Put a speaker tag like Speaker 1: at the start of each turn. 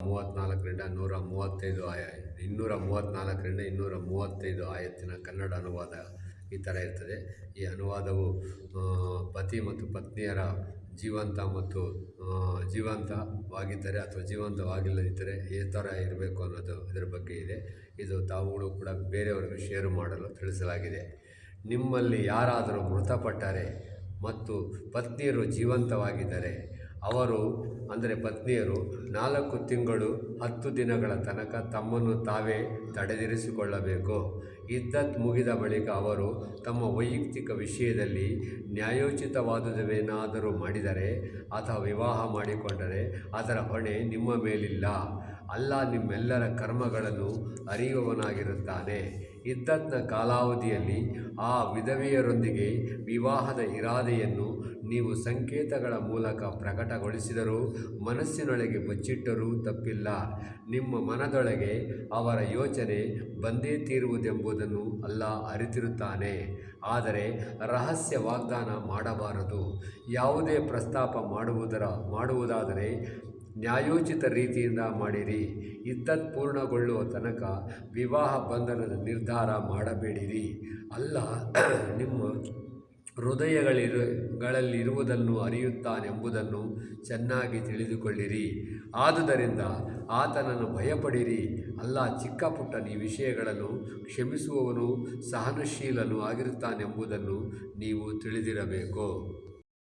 Speaker 1: 34ರಿಂದ 235 ಆಯತ್ತಿನ ಕನ್ನಡ ಅನುವಾದ ಈ ಥರ ಇರ್ತದೆ. ಈ ಅನುವಾದವು ಪತಿ ಮತ್ತು ಪತ್ನಿಯರ ಜೀವಂತವಾಗಿದ್ದರೆ ಅಥವಾ ಜೀವಂತವಾಗಿಲ್ಲದಿದ್ದರೆ ಈ ಥರ ಇರಬೇಕು ಅನ್ನೋದು ಇದರ ಬಗ್ಗೆ ಇದೆ. ಇದು ತಾವುಗಳು ಕೂಡ ಬೇರೆಯವರಿಗೆ ಶೇರ್ ಮಾಡಲು ತಿಳಿಸಲಾಗಿದೆ. ನಿಮ್ಮಲ್ಲಿ ಯಾರಾದರೂ ಮೃತಪಟ್ಟರೆ ಮತ್ತು ಪತ್ನಿಯರು ಜೀವಂತವಾಗಿದ್ದರೆ ಅವರು ಅಂದರೆ ಪತ್ನಿಯರು 4 ತಿಂಗಳು 10 ದಿನಗಳ ತನಕ ತಮ್ಮನ್ನು ತಾವೇ ತಡೆದಿರಿಸಿಕೊಳ್ಳಬೇಕು. ಇದ್ದತ್ ಮುಗಿದ ಬಳಿಕ ಅವರು ತಮ್ಮ ವೈಯಕ್ತಿಕ ವಿಷಯದಲ್ಲಿ ನ್ಯಾಯೋಚಿತವಾದುದೇನಾದರೂ ಮಾಡಿದರೆ ಅಥವಾ ವಿವಾಹ ಮಾಡಿಕೊಂಡರೆ ಅದರ ಹೊಣೆ ನಿಮ್ಮ ಮೇಲಿಲ್ಲ. ಅಲ್ಲಾ ನಿಮ್ಮೆಲ್ಲರ ಕರ್ಮಗಳನ್ನು ಅರಿಯುವವನಾಗಿರುತ್ತಾನೆ. ಇದ್ದತ್ನ ಕಾಲಾವಧಿಯಲ್ಲಿ ಆ ವಿಧವೆಯರೊಂದಿಗೆ ವಿವಾಹದ ಇರಾದೆಯನ್ನು ನೀವು ಸಂಕೇತಗಳ ಮೂಲಕ ಪ್ರಕಟಗೊಳಿಸಿದರೂ ಮನಸ್ಸಿನೊಳಗೆ ಬಚ್ಚಿಟ್ಟರೂ ತಪ್ಪಿಲ್ಲ. ನಿಮ್ಮ ಮನದೊಳಗೆ ಅವರ ಯೋಚನೆ ಬಂದೇ ತೀರುವುದೆಂಬುದನ್ನು ಅಲ್ಲಾ ಅರಿತಿರುತ್ತಾನೆ. ಆದರೆ ರಹಸ್ಯ ವಾಗ್ದಾನ ಮಾಡಬಾರದು. ಯಾವುದೇ ಪ್ರಸ್ತಾಪ ಮಾಡುವುದಾದರೆ ನ್ಯಾಯೋಚಿತ ರೀತಿಯಿಂದ ಮಾಡಿರಿ. ಇದ್ದತ್ ಪೂರ್ಣಗೊಳ್ಳುವ ತನಕ ವಿವಾಹ ಬಂಧನದ ನಿರ್ಧಾರ ಮಾಡಬೇಡಿರಿ. ಅಲ್ಲಾ ನಿಮ್ಮ ಹೃದಯಗಳಲ್ಲಿರುವುದನ್ನು ಅರಿಯುತ್ತಾನೆಂಬುದನ್ನು ಚೆನ್ನಾಗಿ ತಿಳಿದುಕೊಳ್ಳಿರಿ. ಆದುದರಿಂದ ಆತನನ್ನು ಭಯಪಡಿರಿ. ಅಲ್ಲಾ ಚಿಕ್ಕ ಪುಟ್ಟ ವಿಷಯಗಳನ್ನು ಕ್ಷಮಿಸುವವನೂ ಸಹನಶೀಲನೂ ಆಗಿರುತ್ತಾನೆಂಬುದನ್ನು ನೀವು ತಿಳಿದಿರಬೇಕು.